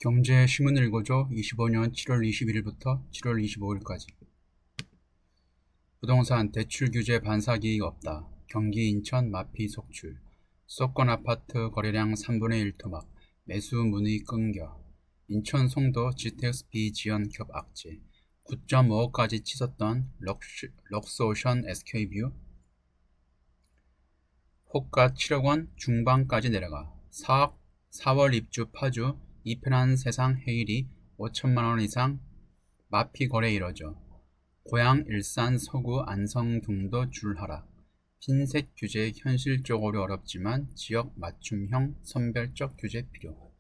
경제 신문 읽어줘 25년 7월 21일부터 7월 25일까지. 부동산 대출 규제 반사기익 없다. 경기 인천 마피 속출. 수도권 아파트 거래량 3분의 1 토막. 매수 문의 끊겨. 인천 송도 GTX-B 지연 겹 악재. 9.5억까지 치솟던 럭스오션 SK뷰. 호가 7억원 중반까지 내려가. 4월 입주 파주 이편한 세상 해일이 5천만원 이상 마피 거래 이뤄져. 고양 일산 서구 안성등도 줄 하락. 핀셋 규제 현실적으로 어렵지만 지역 맞춤형 선별적 규제 필요.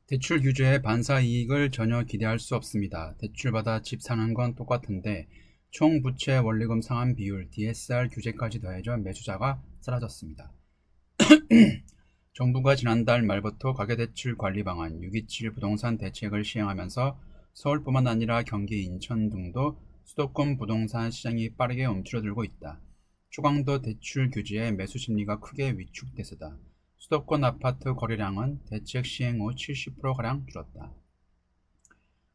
대출 규제의 반사 이익을 전혀 기대할 수 없습니다. 대출받아 집 사는 건 똑같은데 총 부채 원리금 상환 비율 DSR 규제까지 더해져 매수자가 사라졌습니다. 정부가 지난달 말부터 가계대출 관리 방안 627 부동산 대책을 시행하면서 서울뿐만 아니라 경기 인천 등도 수도권 부동산 시장이 빠르게 움츠러들고 있다. 초강도 대출 규제에 매수 심리가 크게 위축돼서다. 수도권 아파트 거래량은 대책 시행 후 70%가량 줄었다.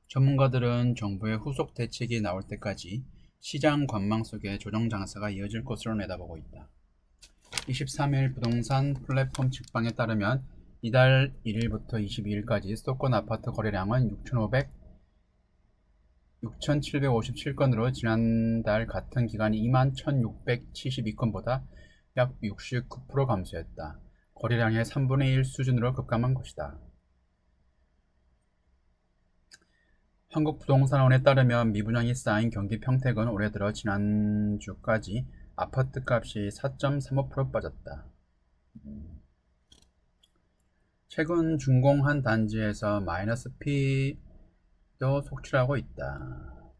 전문가들은 정부의 후속 대책이 나올 때까지 시장 관망 속에 조정 장세가 이어질 것으로 내다보고 있다. 23일 부동산 플랫폼 직방에 따르면 이달 1일부터 22일까지 수도권 아파트 거래량은 6,757건으로 지난달 같은 기간 21,672건보다 약 69% 감소했다. 거래량의 3분의 1 수준으로 급감한 것이다. 한국부동산원에 따르면 미분양이 쌓인 경기 평택은 올해 들어 지난주까지 아파트값이 4.35% 빠졌다. 최근 준공 한 단지에서 마이너스 P도 속출하고 있다.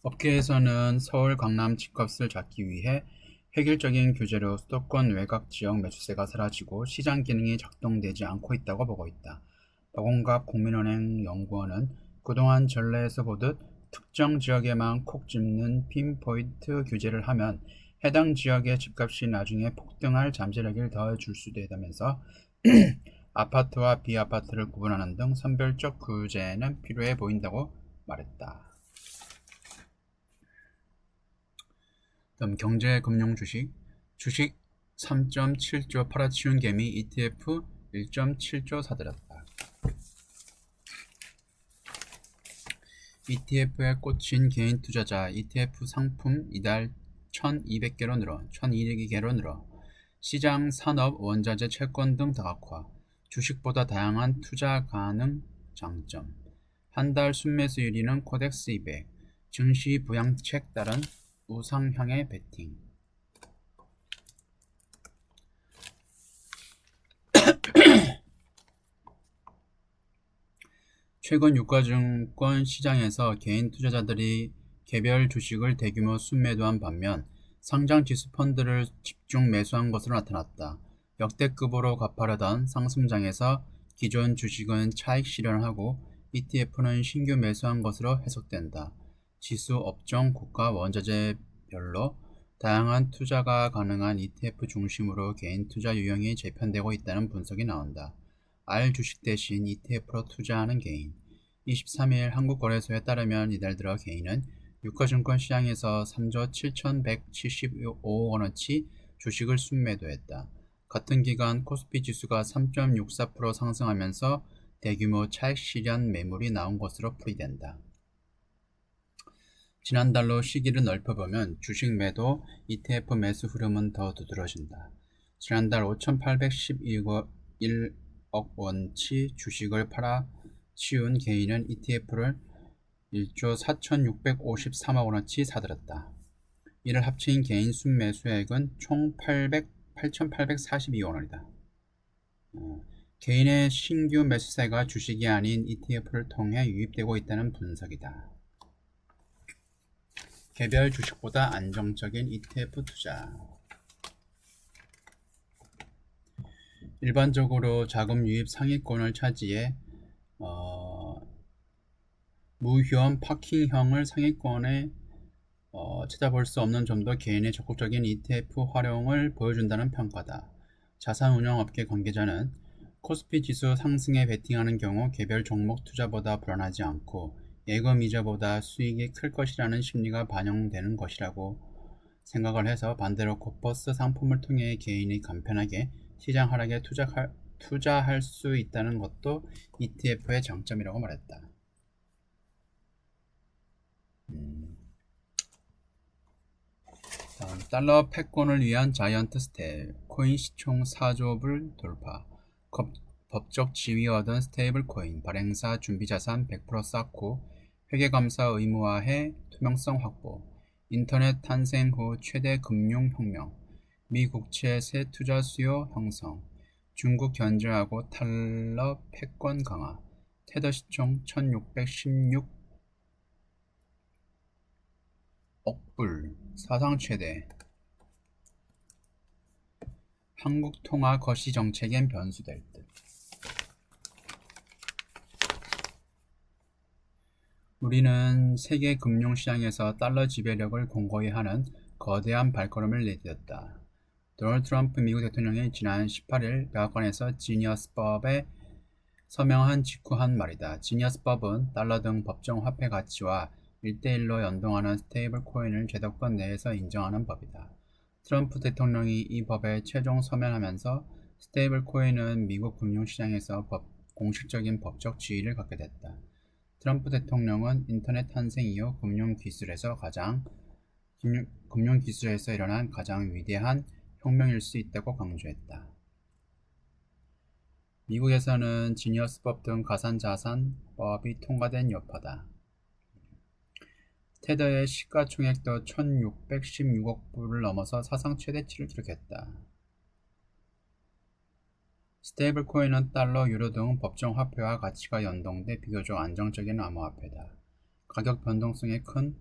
업계에서는 서울 강남 집값을 잡기 위해 획일적인 규제로 수도권 외곽 지역 매수세가 사라지고 시장 기능이 작동되지 않고 있다고 보고 있다. 박원갑 국민은행 연구원은 그동안 전례에서 보듯 특정 지역에만 콕 집는 핀포인트 규제를 하면 해당 지역의 집값이 나중에 폭등할 잠재력을 더해줄 수도 있다면서 아파트와 비아파트를 구분하는 등 선별적 규제는 필요해 보인다고 말했다. 다음 경제 금융 주식 3.7조 팔아치운 개미 ETF 1.7조 사들였다. ETF에 꽂힌 개인 투자자 ETF 상품 이달 1200개로 늘어 시장 산업 원자재 채권 등 다각화 주식보다 다양한 투자 가능 장점 한 달 순매수 1위는 코덱스 200 증시 부양책 따른 우상향의 베팅. 최근 유가증권 시장에서 개인 투자자들이 개별 주식을 대규모 순매도한 반면 상장지수 펀드를 집중 매수한 것으로 나타났다. 역대급으로 가파르던 상승장에서 기존 주식은 차익 실현하고 ETF는 신규 매수한 것으로 해석된다. 지수 업종 국가 원자재별로 다양한 투자가 가능한 ETF 중심으로 개인 투자 유형이 재편되고 있다는 분석이 나온다. R 주식 대신 ETF로 투자하는 개인 23일 한국거래소에 따르면 이달 들어 개인은 유가증권 시장에서 3조 7,175억원어치 주식을 순매도했다. 같은 기간 코스피 지수가 3.64% 상승하면서 대규모 차익 실현 매물이 나온 것으로 풀이된다. 지난달로 시기를 넓혀보면 주식 매도, ETF 매수 흐름은 더 두드러진다. 지난달 5,811억 원치 주식을 팔아치운 개인은 ETF를 1조 4,653억 원어치 사들였다. 이를 합친 개인 순매수액은 총 8,842억 원이다. 개인의 신규 매수세가 주식이 아닌 ETF를 통해 유입되고 있다는 분석이다. 개별 주식보다 안정적인 ETF 투자. 일반적으로 자금 유입 상위권을 차지해 무휴원 파킹형을 상위권에 찾아볼 수 없는 점도 개인의 적극적인 ETF 활용을 보여준다는 평가다. 자산운용업계 관계자는 코스피 지수 상승에 베팅하는 경우 개별 종목 투자보다 불안하지 않고 예금 이자보다 수익이 클 것이라는 심리가 반영되는 것이라고 생각을 해서 반대로 코퍼스 상품을 통해 개인이 간편하게 시장 하락에 투자할 수 있다는 것도 ETF의 장점이라고 말했다. 다음, 달러 패권을 위한 자이언트 스테이블 코인 시총 4조불 돌파. 법적 지위 얻은 스테이블 코인 발행사 준비자산 100% 쌓고 회계감사 의무화해 투명성 확보. 인터넷 탄생 후 최대 금융혁명. 미 국채 새 투자 수요 형성. 중국 견제하고 달러 패권 강화. 테더 시총 1616억 불 사상 최대. 한국 통화 거시 정책엔 변수될 듯. 우리는 세계 금융시장에서 달러 지배력을 공고히 하는 거대한 발걸음을 내딛었다. 도널드 트럼프 미국 대통령이 지난 18일 백악관에서 지니어스법에 서명한 직후 한 말이다. 지니어스법은 달러 등 법정 화폐 가치와 1대1로 연동하는 스테이블 코인을 제도권 내에서 인정하는 법이다. 트럼프 대통령이 이 법에 최종 서명하면서 스테이블 코인은 미국 금융시장에서 공식적인 법적 지위를 갖게 됐다. 트럼프 대통령은 인터넷 탄생 이후 금융기술에서 일어난 가장 위대한 혁명일 수 있다고 강조했다. 미국에서는 지니어스법 등 가산자산법이 통과된 여파다. 테더의 시가총액도 1616억 불을 넘어서 사상 최대치를 기록했다. 스테이블 코인은 달러, 유로 등 법정 화폐와 가치가 연동돼 비교적 안정적인 암호화폐다. 가격 변동성이 큰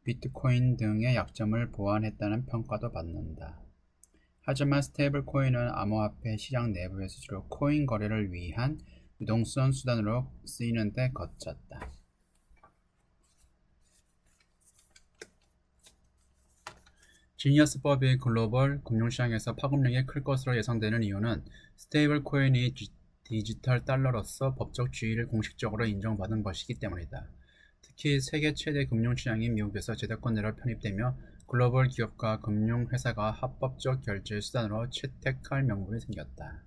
비트코인 등의 약점을 보완했다는 평가도 받는다. 하지만 스테이블 코인은 암호화폐 시장 내부에서 주로 코인 거래를 위한 유동성 수단으로 쓰이는데 거쳤다. 지니어스법이 글로벌 금융시장에서 파급력이 클 것으로 예상되는 이유는 스테이블 코인이 디지털 달러로서 법적 지위를 공식적으로 인정받은 것이기 때문이다. 특히 세계 최대 금융시장인 미국에서 제도권 내로 편입되며 글로벌 기업과 금융회사가 합법적 결제 수단으로 채택할 명분이 생겼다.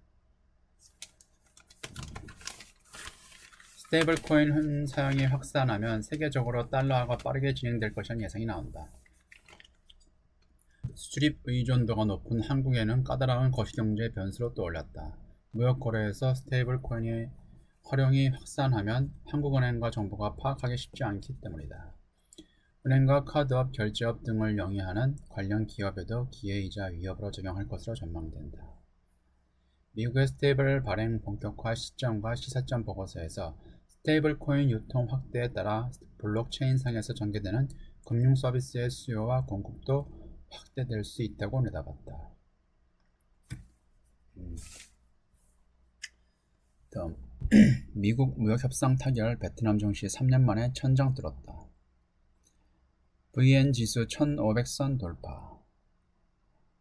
스테이블 코인 사용이 확산하면 세계적으로 달러화가 빠르게 진행될 것이라는 예상이 나온다. 수출입 의존도가 높은 한국에는 까다로운 거시경제 변수로 떠올랐다. 무역 거래에서 스테이블 코인의 활용이 확산하면 한국은행과 정부가 파악하기 쉽지 않기 때문이다. 은행과 카드업, 결제업 등을 영위하는 관련 기업에도 기회이자 위협으로 작용할 것으로 전망된다. 미국의 스테이블 발행 본격화 시점과 시사점 보고서에서 스테이블 코인 유통 확대에 따라 블록체인상에서 전개되는 금융 서비스의 수요와 공급도 확대될 수 있다고 내다봤다. 다음, 미국 무역협상 타결 베트남 증시 3년 만에 천장 뚫었다. VN 지수 1500선 돌파.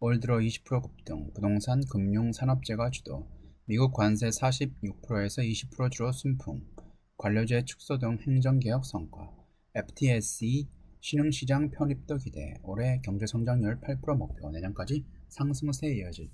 올 들어 20% 급등, 부동산, 금융, 산업재가 주도. 미국 관세 46%에서 20% 주로 순풍. 관료제 축소 등 행정개혁 성과. FTSE 신흥시장 편입도 기대. 올해 경제성장률 8% 목표. 내년까지 상승세 이어질.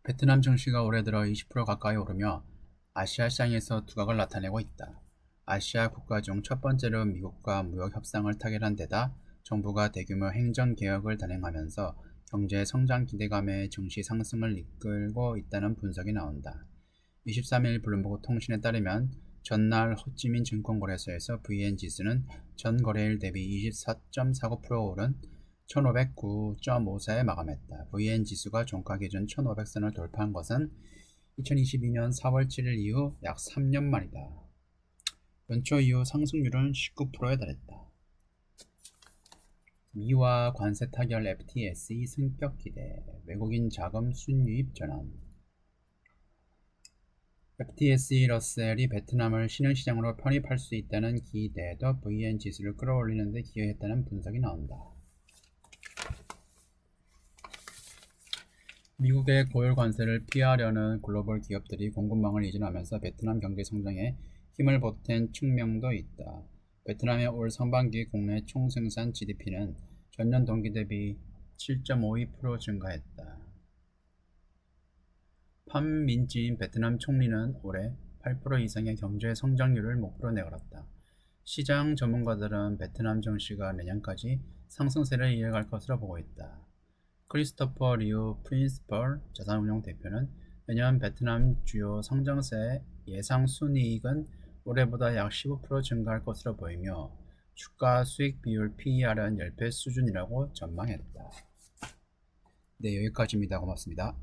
베트남 증시가 올해 들어 20% 가까이 오르며 아시아 시장에서 두각을 나타내고 있다. 아시아 국가 중 첫 번째로 미국과 무역 협상을 타결한 데다 정부가 대규모 행정개혁을 단행하면서 경제 성장 기대감에 증시 상승을 이끌고 있다는 분석이 나온다. 23일 블룸버그 통신에 따르면 전날 호찌민 증권거래소에서 VN 지수는 전 거래일 대비 24.49% 오른 1509.54에 마감했다. VN 지수가 종가 기준 1500선을 돌파한 것은 2022년 4월 7일 이후 약 3년 만이다. 연초 이후 상승률은 19%에 달했다. 미화 관세 타결 FTSE 승격 기대. 외국인 자금 순유입 전환. FTSE 러셀이 베트남을 신흥시장으로 편입할 수 있다는 기대도 VN 지수를 끌어올리는 데 기여했다는 분석이 나온다. 미국의 고율 관세를 피하려는 글로벌 기업들이 공급망을 이전하면서 베트남 경제 성장에 힘을 보탠 측면도 있다. 베트남의 올 상반기 국내 총생산 GDP는 전년 동기 대비 7.52% 증가했다. 판민진 베트남 총리는 올해 8% 이상의 경제 성장률을 목표로 내걸었다. 시장 전문가들은 베트남 증시가 내년까지 상승세를 이어갈 것으로 보고 있다. 크리스토퍼 리우 프린시펄 자산운용 대표는 내년 베트남 주요 상장세 예상 순이익은 올해보다 약 15% 증가할 것으로 보이며 주가 수익 비율 PER은 10배 수준이라고 전망했다. 네, 여기까지입니다. 고맙습니다.